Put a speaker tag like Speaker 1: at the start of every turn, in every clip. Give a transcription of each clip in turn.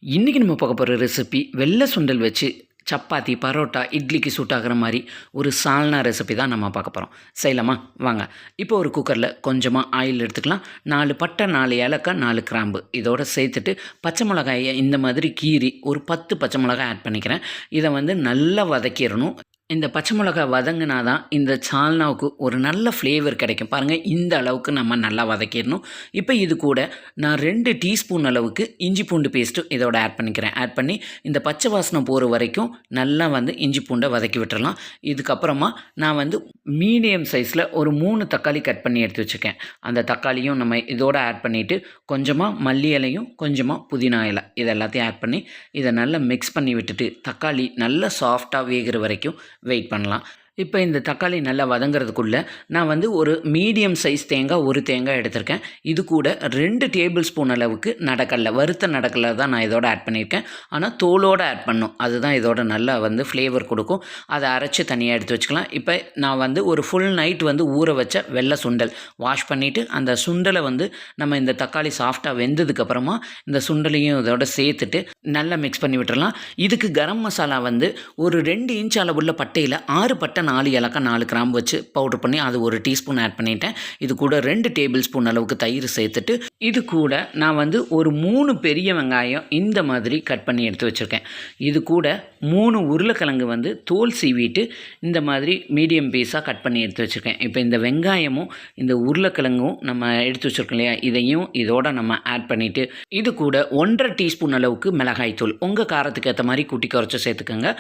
Speaker 1: இன்றைக்கி நம்ம பார்க்க போகிற ரெசிபி வெள்ளை சுண்டல் வச்சு சப்பாத்தி பரோட்டா இட்லிக்கு சூட் ஆகிற மாதிரி ஒரு சால்னா ரெசிபி தான் நம்ம பார்க்க போகிறோம். செய்யலாமா? வாங்க. இப்போ ஒரு குக்கரில் கொஞ்சமாக ஆயில் எடுத்துக்கலாம். 4 பட்டை, 4 ஏலக்காய், 4 கிராம்பு இதோடு சேர்த்துட்டு பச்சை மிளகாயை இந்த மாதிரி கீறி ஒரு 10 பச்சை மிளகாய் ஆட் பண்ணிக்கிறேன். இதை வந்து நல்லா வதக்கிடணும். இந்த பச்சை மிளகாய் வதங்கினா தான் இந்த சால்னாவுக்கு ஒரு நல்ல ஃப்ளேவர் கிடைக்கும். பாருங்கள், இந்த அளவுக்கு நம்ம நல்லா வதக்கிடணும். இப்போ இது கூட நான் 2 டீஸ்பூன் அளவுக்கு இஞ்சி பூண்டு பேஸ்ட்டு இதோட ஆட் பண்ணிக்கிறேன். ஆட் பண்ணி இந்த பச்சை வாசனை போகிற வரைக்கும் நல்லா வந்து இஞ்சி பூண்டை வதக்கி விட்டுறலாம். இதுக்கப்புறமா நான் வந்து மீடியம் சைஸில் ஒரு 3 தக்காளி கட் பண்ணி எடுத்து வச்சுருக்கேன். அந்த தக்காளியும் நம்ம இதோட ஆட் பண்ணிவிட்டு கொஞ்சமாக மல்லி இலையும் கொஞ்சமாக புதினா இலை இது எல்லாத்தையும் ஆட் பண்ணி இதை நல்லா மிக்ஸ் பண்ணி விட்டுட்டு தக்காளி நல்லா சாஃப்டாக வேகிற வரைக்கும் வெயிட் பண்ணலாம். இப்போ இந்த தக்காளி நல்லா வதங்கிறதுக்குள்ளே நான் வந்து ஒரு மீடியம் சைஸ் தேங்காய், ஒரு தேங்காய் எடுத்திருக்கேன். இது கூட 2 டேபிள் ஸ்பூன் அளவுக்கு நடக்கடலை, வறுத்த நடக்கடலை தான் நான் இதோட ஆட் பண்ணியிருக்கேன். ஆனால் தோலோடு ஆட் பண்ணும், அதுதான் இதோட நல்லா வந்து ஃப்ளேவர் கொடுக்கும். அதை அரைச்சி தனியாக எடுத்து வச்சுக்கலாம். இப்போ நான் வந்து ஒரு ஃபுல் நைட் வந்து ஊற வச்ச வெள்ளை சுண்டல் வாஷ் பண்ணிவிட்டு அந்த சுண்டலை வந்து நம்ம இந்த தக்காளி சாஃப்டாக வெந்ததுக்கப்புறமா இந்த சுண்டலையும் இதோட சேர்த்துட்டு நல்லா மிக்ஸ் பண்ணி விட்டுறலாம். இதுக்கு கரம் மசாலா வந்து ஒரு 2 இன்ச் அளவுள்ள பட்டையில் 6 பட்டை, 4 ஏலக்காய், 4 கிராம்பு வச்சு பவுடர் பண்ணி அது ஒரு டீஸ்பூன் ஆட் பண்ணிட்டேன். இது கூட 2 டேபிள் ஸ்பூன் அளவுக்கு தயிர் சேர்த்துட்டு இது கூட நான் வந்து ஒரு 3 பெரிய வெங்காயம் இந்த மாதிரி கட் பண்ணி எடுத்து வச்சுருக்கேன். இது கூட 3 உருளைக்கிழங்கு வந்து தோல் சீவிட்டு இந்த மாதிரி மீடியம் பீஸாக கட் பண்ணி எடுத்து வச்சுருக்கேன். இப்போ இந்த வெங்காயமும் இந்த உருளைக்கிழங்கும் நம்ம எடுத்து வச்சுருக்கோம் இல்லையா, இதையும் இதோட நம்ம ஆட் பண்ணிவிட்டு இது கூட 1.5 டீஸ்பூன் அளவுக்கு மிளகாய் தூள் உங்கள் காரத்துக்கு ஏற்ற மாதிரி கூட்டி குறைச்சி சேர்த்துக்கோங்க.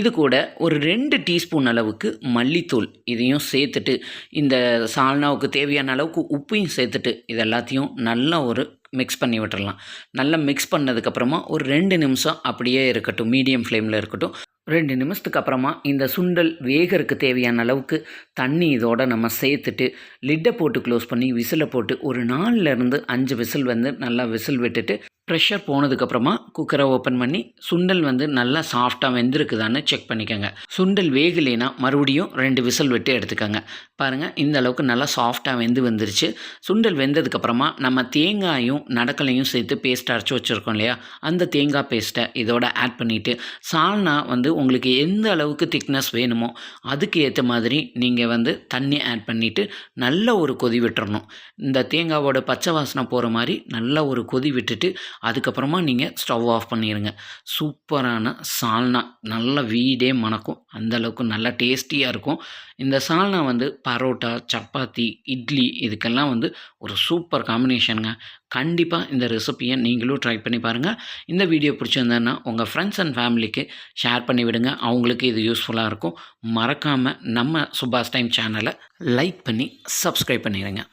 Speaker 1: இது கூட ஒரு 2 டீஸ்பூன் அளவுக்கு மல்லித்தூள் இதையும் சேர்த்துட்டு இந்த சால்னாவுக்கு தேவையான அளவுக்கு உப்பையும் சேர்த்துட்டு இது எல்லாத்தையும் நல்லா ஒரு மிக்ஸ் பண்ணி விட்டுறலாம். நல்லா மிக்ஸ் பண்ணதுக்கப்புறமா ஒரு 2 நிமிஷம் அப்படியே இருக்கட்டும், மீடியம் ஃப்ளேமில் இருக்கட்டும். 2 நிமிஷத்துக்கு அப்புறமா இந்த சுண்டல் வேகறதுக்கு தேவையான அளவுக்கு தண்ணி இதோட நம்ம சேர்த்துட்டு லிட்டை போட்டு க்ளோஸ் பண்ணி விசிலை போட்டு ஒரு 4லேருந்து 5 விசில் வந்து நல்லா விசில் விட்டுட்டு ப்ரெஷர் போனதுக்கப்புறமா குக்கரை ஓப்பன் பண்ணி சுண்டல் வந்து நல்லா சாஃப்டாக வெந்திருக்குதான்னு செக் பண்ணிக்கோங்க. சுண்டல் வேகலைன்னா மறுபடியும் 2 விசில் விட்டு எடுத்துக்கோங்க. பாருங்கள், இந்த அளவுக்கு நல்லா சாஃப்டாக வந்துருச்சு. சுண்டல் வெந்ததுக்கப்புறமா நம்ம தேங்காயும் நடக்கலையும் சேர்த்து பேஸ்ட் அரைச்சி வச்சுருக்கோம் இல்லையா, அந்த தேங்காய் பேஸ்ட்டை இதோட ஆட் பண்ணிவிட்டு சால்னா வந்து உங்களுக்கு எந்த அளவுக்கு திக்னஸ் வேணுமோ அதுக்கு ஏற்ற மாதிரி நீங்கள் வந்து தண்ணி ஆட் பண்ணிவிட்டு நல்ல ஒரு கொதி விட்டுறணும். இந்த தேங்காவோட பச்சை வாசனை போகிற மாதிரி நல்ல ஒரு கொதி விட்டுட்டு அதுக்கப்புறமா நீங்கள் ஸ்டவ் ஆஃப் பண்ணிடுங்க. சூப்பரான சால்னா நல்ல வீடே மணக்கும், அந்தளவுக்கு நல்லா டேஸ்டியாக இருக்கும். இந்த சால்னா வந்து பரோட்டா, சப்பாத்தி, இட்லி இதுக்கெல்லாம் வந்து ஒரு சூப்பர் காம்பினேஷனுங்க. கண்டிப்பாக இந்த ரெசிப்பியை நீங்களும் ட்ரை பண்ணி பாருங்கள். இந்த வீடியோ பிடிச்சிருந்தேன்னா உங்கள் ஃப்ரெண்ட்ஸ் அண்ட் ஃபேமிலிக்கு ஷேர் பண்ணி விடுங்க, அவங்களுக்கு இது யூஸ்ஃபுல்லாக இருக்கும். மறக்காமல் நம்ம சுபாஷ் டைம் சேனலை லைக் பண்ணி சப்ஸ்கிரைப் பண்ணிடுங்க.